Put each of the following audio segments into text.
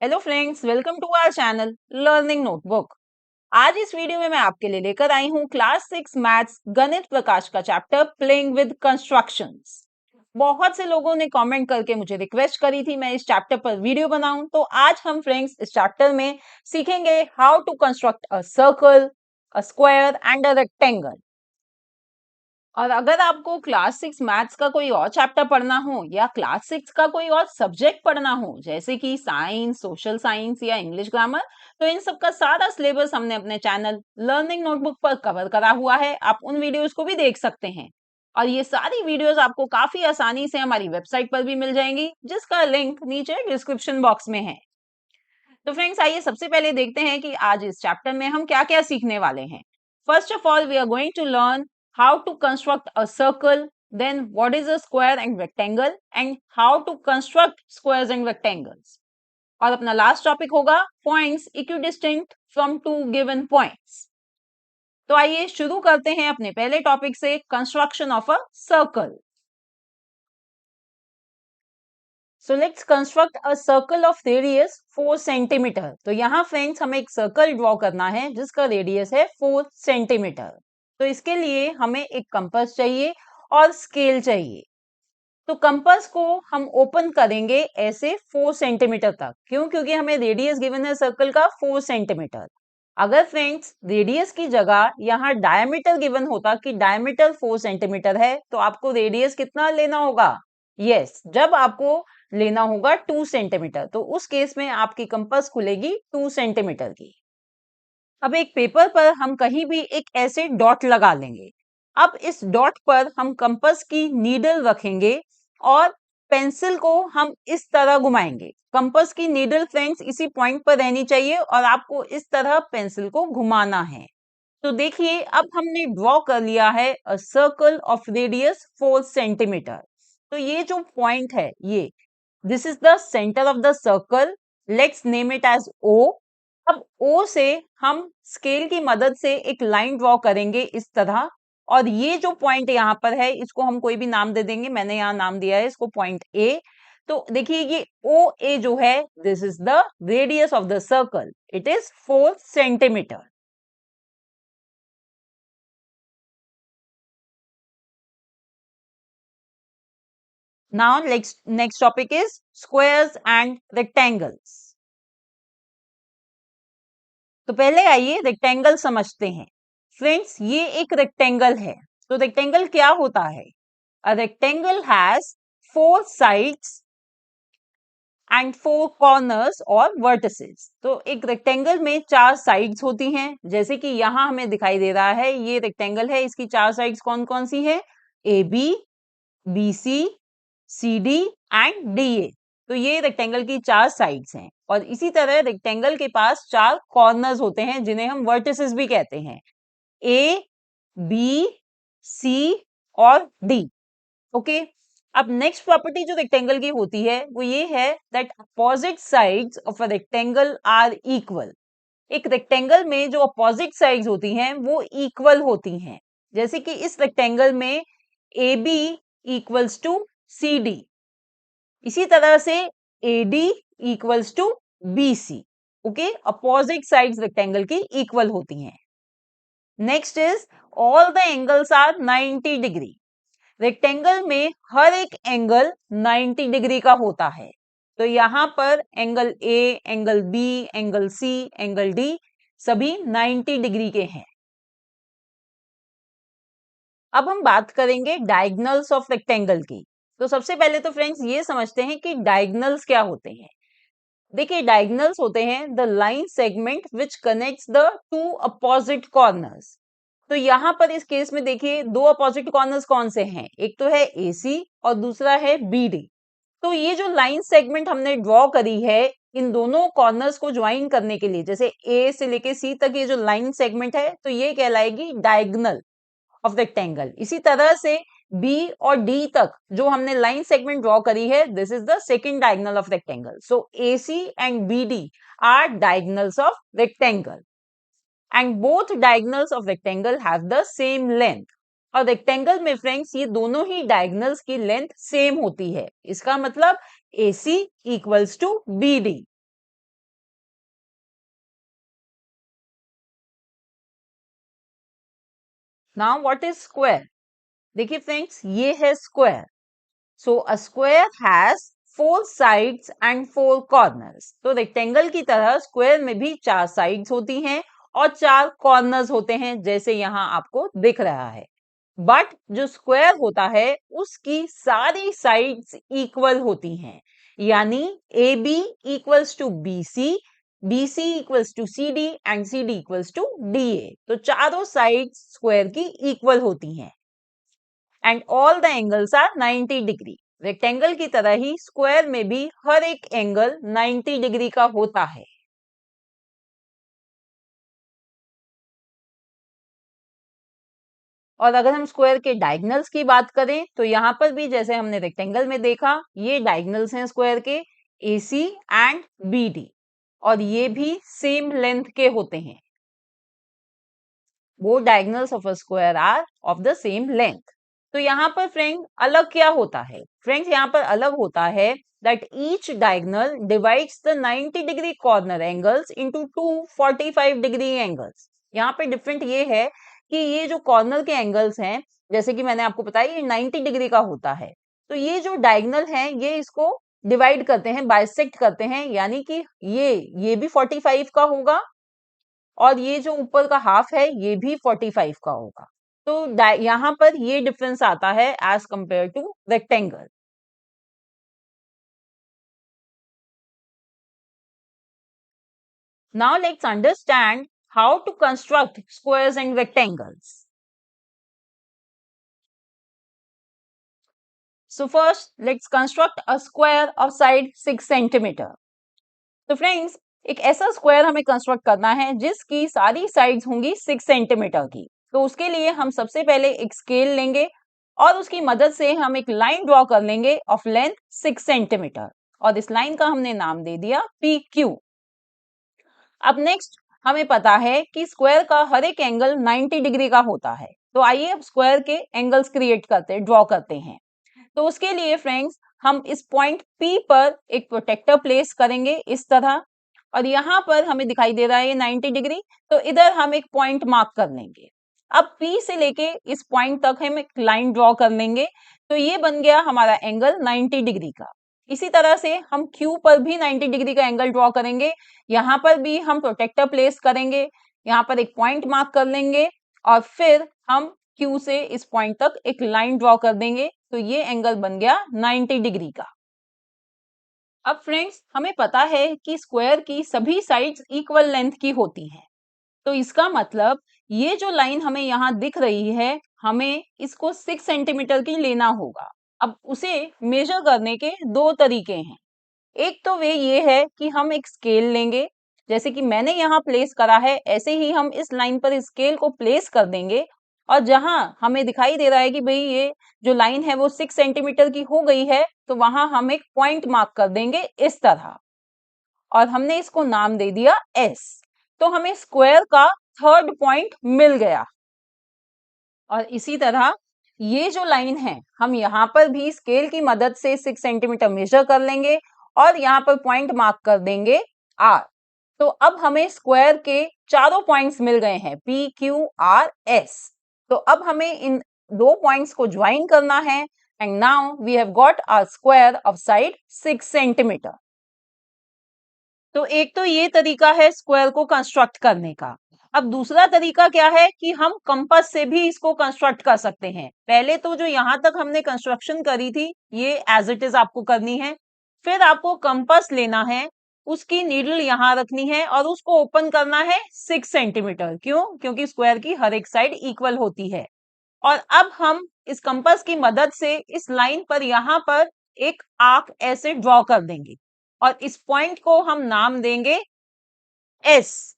Hello friends, welcome to our channel learning notebook. आज इस video में मैं आपके लिए लेकर आई हूँ क्लास 6 मैथ्स गणित प्रकाश का चैप्टर प्लेइंग विद कंस्ट्रक्शंस। बहुत से लोगों ने कमेंट करके मुझे रिक्वेस्ट करी थी मैं इस चैप्टर पर वीडियो बनाऊं, तो आज हम फ्रेंड्स इस चैप्टर में सीखेंगे how to construct a circle, a square and a rectangle. और अगर आपको क्लास 6 मैथ्स का कोई और चैप्टर पढ़ना हो या क्लास 6 का कोई और सब्जेक्ट पढ़ना हो, जैसे कि साइंस, सोशल साइंस या इंग्लिश ग्रामर, तो इन सब का सारा सिलेबस हमने अपने चैनल लर्निंग नोटबुक पर कवर करा हुआ है। आप उन वीडियोस को भी देख सकते हैं। और ये सारी वीडियोस आपको काफी आसानी से हमारी वेबसाइट पर भी मिल जाएंगी, जिसका लिंक नीचे डिस्क्रिप्शन बॉक्स में है। तो फ्रेंड्स, आइए सबसे पहले देखते हैं कि आज इस चैप्टर में हम क्या क्या सीखने वाले हैं। First of all, we are going to learn how to construct a circle, then what is a square and rectangle, and how to construct squares and rectangles. और अपना लास्ट टॉपिक होगा points equidistant from two given points. तो आइए शुरू करते हैं अपने पहले टॉपिक से, construction of a circle. So let's construct a circle of radius 4 centimetre. तो यहाँ फ्रेंड्स हमें एक सर्कल ड्रॉ करना है जिसका रेडियस है 4 सेंटीमीटर। तो इसके लिए हमें एक कंपास चाहिए और स्केल चाहिए। तो कंपास को हम ओपन करेंगे ऐसे 4 सेंटीमीटर तक। क्यों? क्योंकि हमें रेडियस गिवन है सर्कल का 4 सेंटीमीटर। अगर फ्रेंड्स रेडियस की जगह यहाँ डायमीटर गिवन होता कि डायमीटर 4 सेंटीमीटर है, तो आपको रेडियस कितना लेना होगा? यस, जब आपको लेना होगा 2 सेंटीमीटर, तो उस केस में आपकी कंपास खुलेगी 2 सेंटीमीटर की। अब एक पेपर पर हम कहीं भी एक ऐसे डॉट लगा लेंगे। अब इस डॉट पर हम कंपास की नीडल रखेंगे और पेंसिल को हम इस तरह घुमाएंगे। कंपास की नीडल फ्रेंड्स इसी पॉइंट पर रहनी चाहिए और आपको इस तरह पेंसिल को घुमाना है। तो देखिए, अब हमने ड्रॉ कर लिया है a circle of radius 4 centimetre. तो ये जो पॉइंट है, ये this is the centre of the circle. Let's name it as O. अब ओ से हम स्केल की मदद से एक लाइन ड्रॉ करेंगे इस तरह। और ये जो पॉइंट यहाँ पर है, इसको हम कोई भी नाम दे देंगे। मैंने यहाँ नाम दिया है इसको पॉइंट ए। तो देखिए, ये ओ ए जो है, this is the radius of the circle. It is 4 centimetre. Now next topic is squares and rectangles. तो पहले आइए रेक्टेंगल समझते हैं। फ्रेंड्स, ये एक रेक्टेंगल है। तो रेक्टेंगल क्या होता है? A rectangle has 4 sides and 4 corners और वर्टिसेस। तो एक रेक्टेंगल में 4 साइड्स होती हैं, जैसे कि यहां हमें दिखाई दे रहा है। ये रेक्टेंगल है, इसकी 4 साइड्स कौन कौन सी है? A B, B C, C D and D A. तो ये रेक्टेंगल की 4 साइड्स हैं। और इसी तरह रेक्टेंगल के पास 4 कॉर्नर्स होते हैं, जिन्हें हम वर्टिसेस भी कहते हैं। ए, बी, सी और डी। ओके। अब नेक्स्ट प्रॉपर्टी जो रेक्टेंगल की होती है वो ये है that opposite sides of a rectangle are equal. एक रेक्टेंगल में जो अपोजिट साइड्स होती हैं वो इक्वल होती हैं। जैसे कि इस रेक्टेंगल में A B equals to C D, इसी तरह से AD equals to BC। Okay, opposite sides rectangle की इक्वल होती हैं। Next is all the angles are 90 degree. Rectangle में हर एक एंगल 90 डिग्री का होता है। तो यहां पर angle A, angle B, angle C, angle D सभी 90 डिग्री के हैं। अब हम बात करेंगे डायगोनल्स ऑफ रेक्टेंगल की। तो सबसे पहले तो फ्रेंड्स ये समझते हैं कि डायगोनल्स क्या होते हैं। देखिए, डायगोनल्स होते हैं the line segment which connects the two opposite corners. तो यहां पर इस केस में देखिए, दो अपोजिट कॉर्नर्स कौन से हैं? एक तो है AC और दूसरा है BD। तो ये जो लाइन सेगमेंट हमने ड्रॉ करी है, इन दोनों कॉर्नर्स को ज्वाइन करने के लिए, जैसे A से लेके C तक ये जो लाइन सेगमेंट है, तो ये कहलाएगी डायगोनल ऑफ रेक्टेंगल। इसी तरह से बी और डी तक जो हमने लाइन सेगमेंट ड्रॉ करी है, this is the second diagonal of rectangle. So AC and BD are diagonals of rectangle and both diagonals of rectangle have the same length. और रेक्टेंगल में फ्रेंड्स ये दोनों ही डायगोनल्स की लेंथ सेम होती है। इसका मतलब AC equals to BD। Now what is square? देखिए फ्रेंड्स, ये है square. So a square has 4 sides and 4 corners. तो रेक्टेंगल की तरह स्क्वायर में भी 4 sides होती हैं और 4 corners होते हैं, जैसे यहाँ आपको दिख रहा है. बट जो स्क्वायर होता है उसकी सारी साइड्स इक्वल होती हैं. यानी A B equals to B C, B C equals to C D and C D equals to D A. तो चारों साइड्स स्क्वायर की इक्वल होती हैं and all the angles are 90 degree. Rectangle की तरह ही स्क्वायर में भी हर एक एंगल 90 डिग्री का होता है. और अगर हम स्क्वायर के डायगनल्स की बात करें तो यहां पर भी जैसे हमने रेक्टेंगल में देखा, ये डायगनल्स हैं स्क्वायर के A C and B D, और ये भी सेम लेंथ के होते हैं. वो diagonals of a square are of the same length. तो यहाँ पर फ्रेंड अलग क्या होता है? फ्रेंड्स यहाँ पर अलग होता है that each diagonal divides the 90 degree corner angles into two 45 degree angles. यहाँ पे डिफरेंट ये है कि ये जो कॉर्नर के एंगल्स हैं, जैसे कि मैंने आपको बताया, ये 90 डिग्री का होता है. तो ये जो डायगनल है ये इसको डिवाइड करते हैं, बाइसेक्ट करते हैं, यानी कि ये भी 45 का होगा और ये जो ऊपर का हाफ है ये भी 45 का होगा. तो यहाँ पर ये डिफरेंस आता है as compare to rectangle. Now let's understand how to construct squares and rectangles. So first, let's construct a square of side 6 centimeter. तो फ्रेंड्स, एक ऐसा स्क्वायर हमें कंस्ट्रक्ट करना है जिसकी सारी साइड्स होंगी 6 सेंटीमीटर की. तो उसके लिए हम सबसे पहले एक स्केल लेंगे और उसकी मदद से हम एक लाइन ड्रॉ कर लेंगे ऑफ लेंथ 6 सेंटीमीटर, और इस लाइन का हमने नाम दे दिया पी क्यू. अब नेक्स्ट, हमें पता है कि स्क्वायर का हर एक एंगल 90 डिग्री का होता है. तो आइए अब स्क्वायर के एंगल्स क्रिएट करते, ड्रॉ करते हैं. तो उसके लिए फ्रेंड्स, हम इस पॉइंट P पर एक प्रोटेक्टर प्लेस करेंगे इस तरह, और यहाँ पर हमें दिखाई दे रहा है ये 90 डिग्री. तो इधर हम एक पॉइंट मार्क कर लेंगे. अब P से लेके इस पॉइंट तक हम एक लाइन ड्रॉ कर लेंगे. तो ये बन गया हमारा एंगल 90 डिग्री का. इसी तरह से हम Q पर भी 90 डिग्री का एंगल ड्रॉ करेंगे. यहाँ पर भी हम प्रोटेक्टर प्लेस करेंगे, यहाँ पर एक पॉइंट मार्क कर लेंगे और फिर हम Q से इस पॉइंट तक एक लाइन ड्रॉ कर देंगे. तो ये एंगल बन गया 90 डिग्री का. अब फ्रेंड्स, हमें पता है कि स्क्वायर की सभी साइड्स इक्वल लेंथ की होती हैं. तो इसका मतलब ये जो लाइन हमें यहाँ दिख रही है, हमें इसको 6 सेंटीमीटर की लेना होगा. अब उसे मेजर करने के दो तरीके हैं. एक तो वे ये है कि हम एक स्केल लेंगे, जैसे कि मैंने यहाँ प्लेस करा है, ऐसे ही हम इस लाइन पर स्केल को प्लेस कर देंगे, और जहां हमें दिखाई दे रहा है कि भाई ये जो लाइन है वो 6 सेंटीमीटर की हो गई है, तो वहां हम एक पॉइंट मार्क कर देंगे इस तरह, और हमने इसको नाम दे दिया एस. तो हमें स्क्वायर का थर्ड पॉइंट मिल गया. और इसी तरह ये जो लाइन है, हम यहाँ पर भी स्केल की मदद से 6 सेंटीमीटर मेजर कर लेंगे और यहाँ पर पॉइंट मार्क कर देंगे आर. तो अब हमें स्क्वायर के चारों पॉइंट्स मिल गए हैं, पी क्यू आर एस. तो अब हमें इन दो पॉइंट्स को ज्वाइन करना है and now we have got our square of side 6 centimetre. तो एक तो ये तरीका है स्क्वायर को कंस्ट्रक्ट करने का. अब दूसरा तरीका क्या है कि हम कंपास से भी इसको कंस्ट्रक्ट कर सकते हैं. पहले तो जो यहां तक हमने कंस्ट्रक्शन करी थी ये एज इट इज आपको करनी है. फिर आपको कंपास लेना है, उसकी नीडल यहां रखनी है और उसको ओपन करना है 6 सेंटीमीटर. क्यों? क्योंकि स्क्वायर की हर एक साइड इक्वल होती है. और अब हम इस कंपास की मदद से इस लाइन पर यहां पर एक आर्क ऐसे ड्रॉ कर देंगे और इस पॉइंट को हम नाम देंगे एस.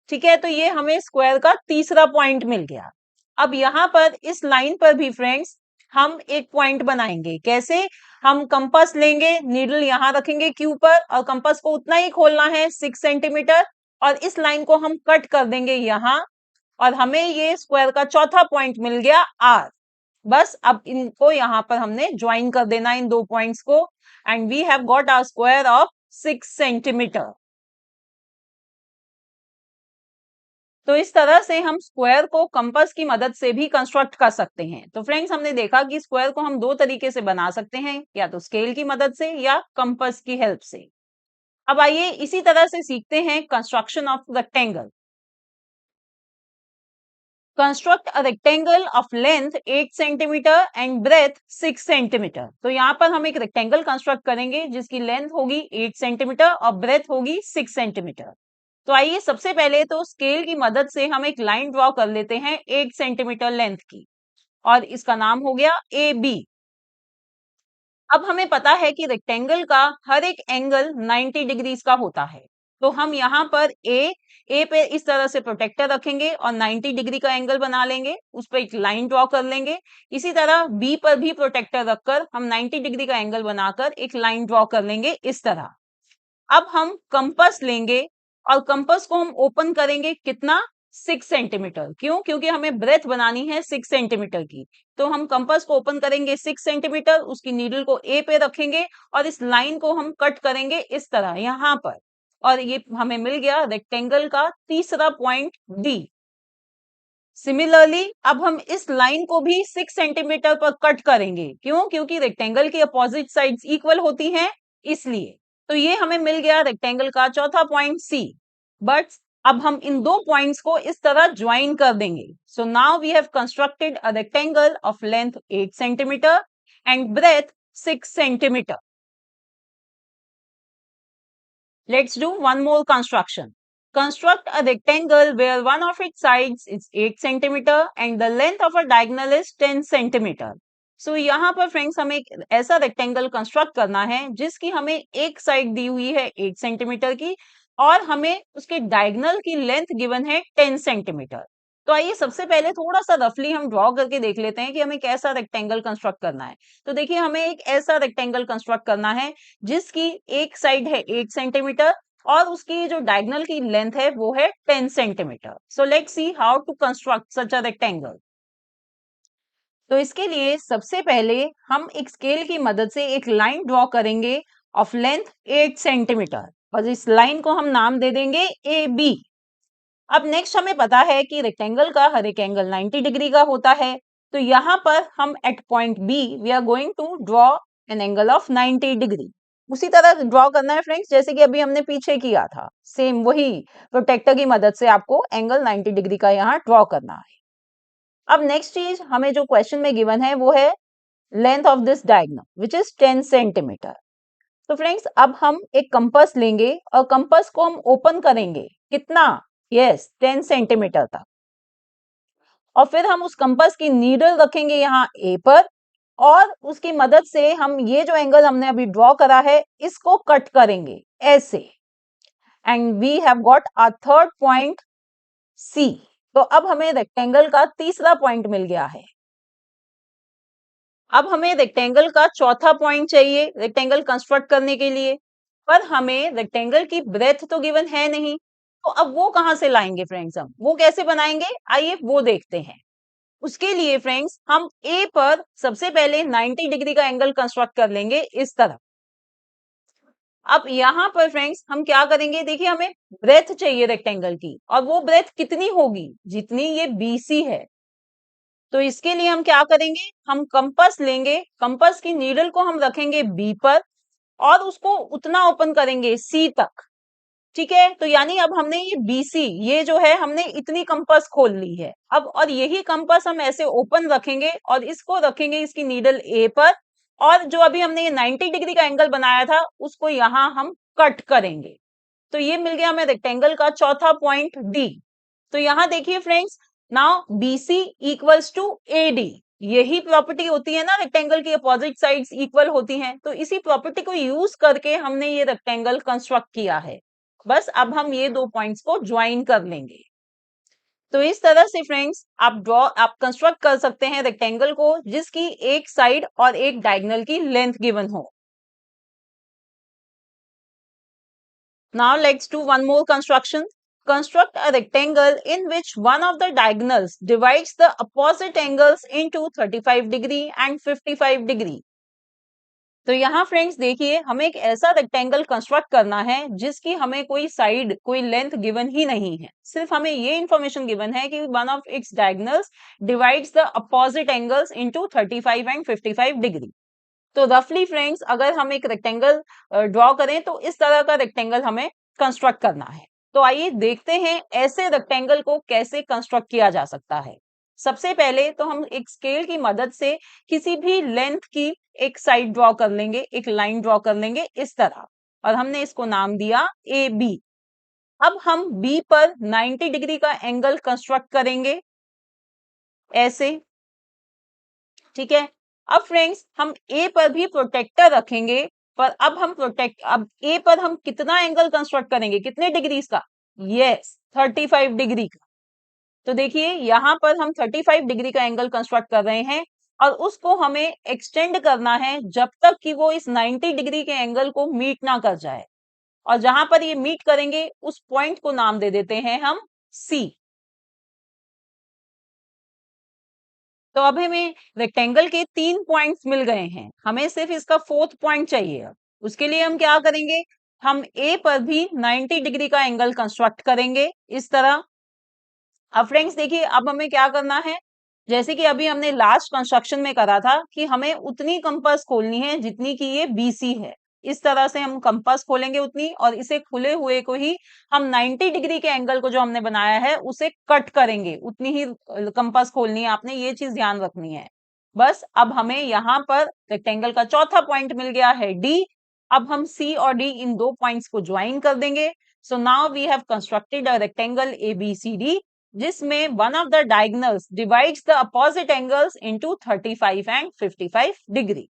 ठीक है, तो ये हमें स्क्वायर का तीसरा पॉइंट मिल गया. अब यहां पर इस लाइन पर भी फ्रेंड्स हम एक पॉइंट बनाएंगे. कैसे? हम कंपास लेंगे, नीडल यहां रखेंगे क्यू पर और कंपास को उतना ही खोलना है 6 सेंटीमीटर, और इस लाइन को हम कट कर देंगे यहां, और हमें ये स्क्वायर का चौथा पॉइंट मिल गया आर. बस अब इनको यहां पर हमने ज्वाइन कर देना इन दो पॉइंट्स को, and we have got our square of 6 centimetre. तो इस तरह से हम स्क्वायर को कंपास की मदद से भी कंस्ट्रक्ट कर सकते हैं। तो फ्रेंड्स हमने देखा कि स्क्वायर को हम दो तरीके से बना सकते हैं, या तो स्केल की मदद से या कंपास की हेल्प से। अब आइए इसी तरह से सीखते हैं construction of rectangle. Construct a rectangle of length 8 centimetre and breadth 6 centimetre. तो यहाँ पर हम एक रेक्टेंगल कंस्ट्रक्ट करेंगे जिसकी लेंथ होगी 8 सेंटीमीटर और ब्रेथ होगी 6 सेंटीमीटर। तो आइए सबसे पहले तो स्केल की मदद से हम एक लाइन ड्रॉ कर लेते हैं 8 सेंटीमीटर लेंथ की, और इसका नाम हो गया ए बी। अब हमें पता है कि रेक्टेंगल का हर एक एंगल 90 डिग्रीज का होता है। तो हम यहाँ पर ए पे इस तरह से प्रोटेक्टर रखेंगे और 90 डिग्री का एंगल बना लेंगे, उस पर एक लाइन ड्रॉ कर लेंगे। इसी तरह बी पर भी प्रोटेक्टर रखकर हम 90 डिग्री का एंगल बनाकर एक लाइन ड्रॉ कर लेंगे इस तरह। अब हम कंपास लेंगे और कंपास को हम ओपन करेंगे कितना, 6 सेंटीमीटर। क्यों? क्योंकि हमें ब्रेथ बनानी है 6 सेंटीमीटर की। तो हम कंपास को ओपन करेंगे 6 सेंटीमीटर, उसकी नीडल को ए पे रखेंगे और इस लाइन को हम कट करेंगे इस तरह यहाँ पर, और ये हमें मिल गया रेक्टेंगल का तीसरा पॉइंट डी। सिमिलरली अब हम इस लाइन को भी 6 सेंटीमीटर पर कट करेंगे। क्यों? क्योंकि रेक्टेंगल की अपोजिट साइड्स इक्वल होती हैं, इसलिए। तो ये हमें मिल गया रेक्टेंगल का चौथा पॉइंट सी। बट अब हम इन दो पॉइंट्स को इस तरह ज्वाइन कर देंगे। So now we have constructed a rectangle of length 8 centimetre and breadth 6 centimetre. Let's do one more construction. Construct a rectangle where one of its sides is 8 centimeter and the length of a diagonal is 10 centimeter. So यहाँ पर friends हमें एक ऐसा rectangle construct करना है जिसकी हमें एक साइड दी हुई है 8 सेंटीमीटर की, और हमें उसके डायगोनल की लेंथ गिवन है 10 सेंटीमीटर। तो आइए सबसे पहले थोड़ा सा रफली हम ड्रॉ करके देख लेते हैं कि हमें कैसा रेक्टेंगल कंस्ट्रक्ट करना है। तो देखिए हमें एक ऐसा रेक्टेंगल कंस्ट्रक्ट करना है जिसकी एक साइड है 8 सेंटीमीटर और उसकी जो डायगोनल की लेंथ है वो है 10 centimetre. So let's see how to construct such a rectangle. तो इसके लिए सबसे पहले हम एक स्केल की मदद से एक लाइन ड्रॉ करेंगे ऑफ लेंथ 8 सेंटीमीटर, और इस लाइन को हम नाम दे देंगे ए बी। अब नेक्स्ट हमें पता है कि रेक्टेंगल का हर एक एंगल 90 डिग्री का होता है। तो यहाँ पर हम at point B we are going to draw an angle of 90 degree. उसी तरह ड्रॉ करना है फ्रेंड्स जैसे कि अभी हमने पीछे किया था, सेम वही प्रोटेक्टर की मदद से आपको एंगल 90 डिग्री का यहाँ ड्रॉ करना है। अब नेक्स्ट चीज हमें जो क्वेश्चन में गिवन है वो है length of this diagonal which is 10 centimetre. तो फ्रेंड्स अब हम एक कंपास लेंगे और कंपास को हम ओपन करेंगे कितना, यस 10 सेंटीमीटर तक, और फिर हम उस कंपास की नीडल रखेंगे यहाँ ए पर, और उसकी मदद से हम ये जो एंगल हमने अभी ड्रॉ करा है इसको कट करेंगे ऐसे, and we have got a third point C. तो अब हमें रेक्टेंगल का तीसरा पॉइंट मिल गया है। अब हमें रेक्टेंगल का चौथा पॉइंट चाहिए रेक्टेंगल कंस्ट्रक्ट करने के लिए, पर हमें रेक्टेंगल की ब्रेथ तो गिवन है नहीं। तो अब वो कहां से लाएंगे फ्रेंड्स, हम वो कैसे बनाएंगे, आइए वो देखते हैं। उसके लिए फ्रेंड्स हम ए पर सबसे पहले 90 डिग्री का एंगल कंस्ट्रक्ट कर लेंगे इस तरह। अब यहां पर फ्रेंड्स हम क्या करेंगे, देखिए हमें ब्रेथ चाहिए रेक्टेंगल की, और वो ब्रेथ कितनी होगी, जितनी ये बीसी है। तो इसके लिए हम क्या करेंगे, हम कंपास लेंगे, कंपास की नीडल को हम रखेंगे बी पर और उसको उतना ओपन करेंगे सी तक। ठीक है, तो यानी अब हमने ये बीसी ये जो है हमने इतनी कंपास खोल ली है अब, और यही कंपास हम ऐसे ओपन रखेंगे और इसको रखेंगे इसकी नीडल ए पर, और जो अभी हमने ये 90 डिग्री का एंगल बनाया था उसको यहां हम कट करेंगे। तो ये मिल गया हमें रेक्टेंगल का चौथा पॉइंट डी। तो यहां देखिए friends, now BC equals to AD। यही प्रॉपर्टी होती है ना, रेक्टेंगल की अपोजिट साइड्स इक्वल होती हैं, तो इसी प्रॉपर्टी को यूज करके हमने ये रेक्टेंगल कंस्ट्रक्ट किया है। बस अब हम ये दो पॉइंट्स को ज्वाइन कर लेंगे। तो इस तरह से फ्रेंड्स आप कंस्ट्रक्ट कर सकते हैं रेक्टेंगल को जिसकी एक साइड और एक डायगोनल की लेंथ गिवन हो। Now let's do one more construction. Construct a rectangle in which one of the diagonals divides the opposite angles into 35 degree and 55 degree. तो यहाँ फ्रेंड्स देखिए, हमें एक ऐसा रेक्टेंगल कंस्ट्रक्ट करना है जिसकी हमें कोई साइड, कोई लेंथ गिवन ही नहीं है। सिर्फ हमें ये इंफॉर्मेशन गिवन है कि one of its diagonals divides the opposite angles into 35 and 55 degree. तो रफली फ्रेंड्स, अगर हम एक रेक्टेंगल ड्रॉ करें तो इस तरह का रेक्टेंगल हमें कंस्ट्रक्ट करना है। तो आइए देखते हैं ऐसे रेक्टेंगल को कैसे कंस्ट्रक्ट किया जा सकता है। सबसे पहले तो हम एक स्केल की मदद से किसी भी लेंथ की एक साइड ड्रॉ कर लेंगे, एक लाइन ड्रॉ कर लेंगे इस तरह, और हमने इसको नाम दिया ए बी। अब हम बी पर 90 डिग्री का एंगल कंस्ट्रक्ट करेंगे ऐसे, ठीक है। अब फ्रेंड्स, हम ए पर भी प्रोटेक्टर रखेंगे, पर अब ए पर हम कितना एंगल कंस्ट्रक्ट करेंगे, कितने डिग्रीज का? यस, 35 डिग्री का। तो देखिए यहां पर हम 35 डिग्री का एंगल कंस्ट्रक्ट कर रहे हैं, और उसको हमें एक्सटेंड करना है जब तक कि वो इस 90 डिग्री के एंगल को मीट ना कर जाए। और जहां पर ये मीट करेंगे उस पॉइंट को नाम दे देते हैं हम सी। तो अब हमें रेक्टेंगल के 3 पॉइंट्स मिल गए हैं, हमें सिर्फ इसका 4th पॉइंट चाहिए। अब उसके लिए हम क्या करेंगे, हम ए पर भी 90 डिग्री का एंगल कंस्ट्रक्ट करेंगे इस तरह। अब फ्रेंड्स देखिए, अब हमें क्या करना है, जैसे कि अभी हमने लास्ट कंस्ट्रक्शन में करा था कि हमें उतनी कंपास खोलनी है जितनी कि ये बीसी है। इस तरह से हम कंपास खोलेंगे उतनी, और इसे खुले हुए को ही हम 90 डिग्री के एंगल को जो हमने बनाया है उसे कट करेंगे, उतनी ही कंपास खोलनी है आपने, ये चीज ध्यान रखनी है। बस अब हमें यहाँ पर रेक्टेंगल का चौथा पॉइंट मिल गया है डी। अब हम सी और डी इन दो पॉइंट्स को ज्वाइन कर देंगे। So now we have constructed a rectangle ABCD जिसमें one of the diagonals divides the opposite angles into 35 and 55 degree.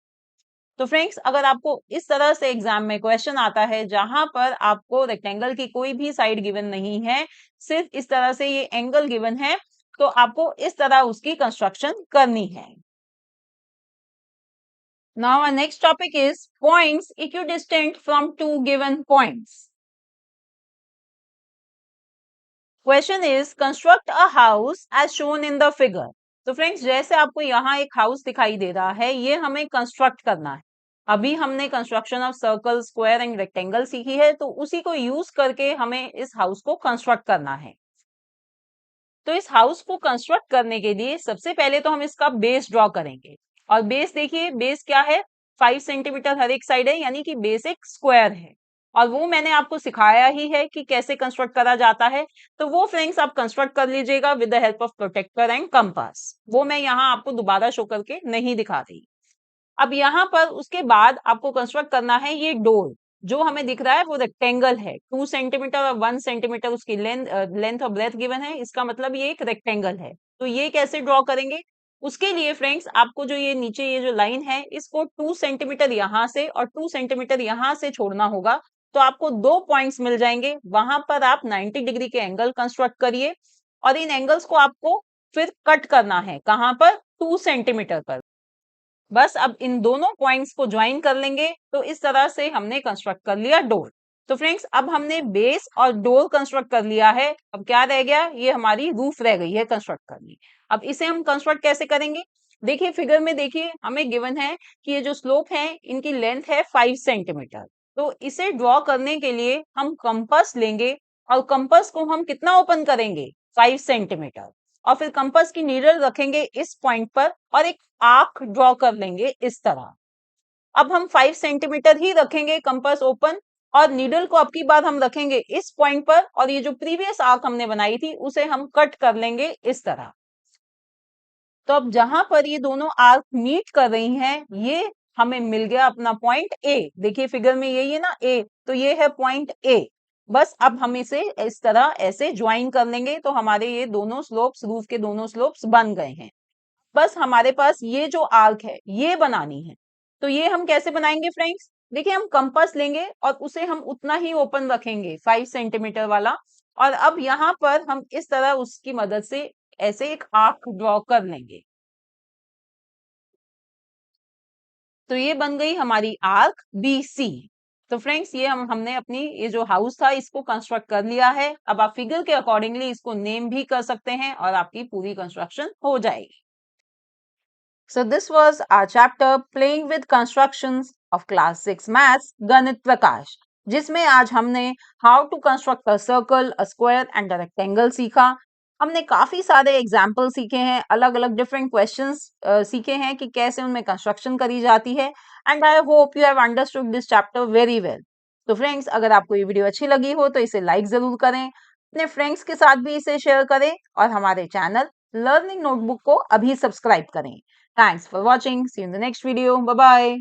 तो फ्रेंड्स, अगर आपको इस तरह से एग्जाम में क्वेश्चन आता है जहां पर आपको रेक्टेंगल की कोई भी साइड गिवन नहीं है, सिर्फ इस तरह से ये एंगल गिवन है, तो आपको इस तरह उसकी कंस्ट्रक्शन करनी है। Now our next topic is points equidistant from two given points. Question is construct a house as shown in the figure. तो फ्रेंड्स, जैसे आपको यहाँ एक हाउस दिखाई दे रहा है, ये हमें कंस्ट्रक्ट करना है। अभी हमने construction of circle, square and rectangle सीखी है, तो उसी को यूज करके हमें इस हाउस को कंस्ट्रक्ट करना है। तो इस हाउस को कंस्ट्रक्ट करने के लिए सबसे पहले तो हम इसका बेस ड्रॉ करेंगे। और बेस देखिए, बेस क्या है, 5 सेंटीमीटर हर एक साइड है, यानी कि बेस एक स्क्वायर है। और वो मैंने आपको सिखाया ही है कि कैसे कंस्ट्रक्ट करा जाता है, तो वो फ्रेंड्स आप कंस्ट्रक्ट कर लीजिएगा with the help of protractor and compass. वो मैं यहाँ आपको दोबारा शो करके नहीं दिखा रही। अब यहाँ पर उसके बाद आपको कंस्ट्रक्ट करना है ये डोर। जो हमें दिख रहा है वो रेक्टेंगल है, 2 सेंटीमीटर और 1 सेंटीमीटर उसकी लेंथ और ब्रेथ गिवन है, इसका मतलब ये एक रेक्टेंगल है। तो ये कैसे ड्रॉ करेंगे, उसके लिए फ्रेंड्स आपको जो ये नीचे ये जो लाइन है, इसको 2 सेंटीमीटर यहाँ से और 2 सेंटीमीटर यहाँ से छोड़ना होगा। तो आपको 2 पॉइंट्स मिल जाएंगे, वहां पर आप 90 डिग्री के एंगल कंस्ट्रक्ट करिए, और इन एंगल्स को आपको फिर कट करना है, कहां पर, 2 सेंटीमीटर पर। बस अब इन दोनों पॉइंट्स को ज्वाइन कर लेंगे, तो इस तरह से हमने कंस्ट्रक्ट कर लिया डोर। तो फ्रेंड्स, अब हमने बेस और डोर कंस्ट्रक्ट कर लिया है, अब क्या रह गया, ये हमारी रूफ रह गई है कंस्ट्रक्ट करनी। अब इसे हम कंस्ट्रक्ट कैसे करेंगे, देखिए फिगर में देखिए हमें गिवन है कि ये जो स्लोप है इनकी लेंथ है 5 सेंटीमीटर। तो इसे ड्रॉ करने के लिए हम कंपास लेंगे, और कंपास को हम कितना ओपन करेंगे, 5 सेंटीमीटर। और फिर कंपास की नीडल रखेंगे इस पॉइंट पर, और एक आर्क ड्रॉ कर लेंगे इस तरह। अब हम 5 सेंटीमीटर ही रखेंगे कंपास ओपन, और नीडल को अब की बार हम रखेंगे इस पॉइंट पर, और ये जो प्रीवियस आर्क हमने बनाई थी उसे हम कट कर लेंगे इस तरह। तो अब जहां पर ये दोनों आर्क मीट कर रही हैं, ये हमें मिल गया अपना पॉइंट ए। देखिए फिगर में यही है ना ए, तो ये है पॉइंट ए। बस अब हम इसे इस तरह ऐसे ज्वाइन कर लेंगे, तो हमारे ये दोनों स्लोप्स, रूफ के दोनों स्लोप्स बन गए हैं। बस हमारे पास ये जो आर्क है ये बनानी है। तो ये हम कैसे बनाएंगे फ्रेंड्स, देखिए हम कंपास लेंगे और उसे हम उतना ही ओपन रखेंगे, 5 सेंटीमीटर वाला। और अब यहाँ पर हम इस तरह उसकी मदद से ऐसे एक आर्क ड्रॉ कर लेंगे। तो ये बन गई हमारी आर्क BC। तो फ्रेंड्स, ये हमने अपनी ये जो हाउस था इसको कंस्ट्रक्ट कर लिया है। अब आप फिगर के अकॉर्डिंगली इसको नेम भी कर सकते हैं, और आपकी पूरी कंस्ट्रक्शन हो जाएगी। So this was our chapter Playing with Constructions of Class 6 Maths गणित प्रकाश, जिसमें आज हमने How to construct a circle, a square and a rectangle सीखा। हमने काफी सारे एग्जाम्पल सीखे हैं, अलग अलग डिफरेंट क्वेश्चंस सीखे हैं कि कैसे उनमें कंस्ट्रक्शन करी जाती है। And I hope you have understood this chapter very well. तो फ्रेंड्स, अगर आपको ये वीडियो अच्छी लगी हो तो इसे लाइक जरूर करें, अपने फ्रेंड्स के साथ भी इसे शेयर करें और हमारे चैनल लर्निंग नोटबुक को अभी सब्सक्राइब करें। Thanks for watching. See you in the next video. Bye bye.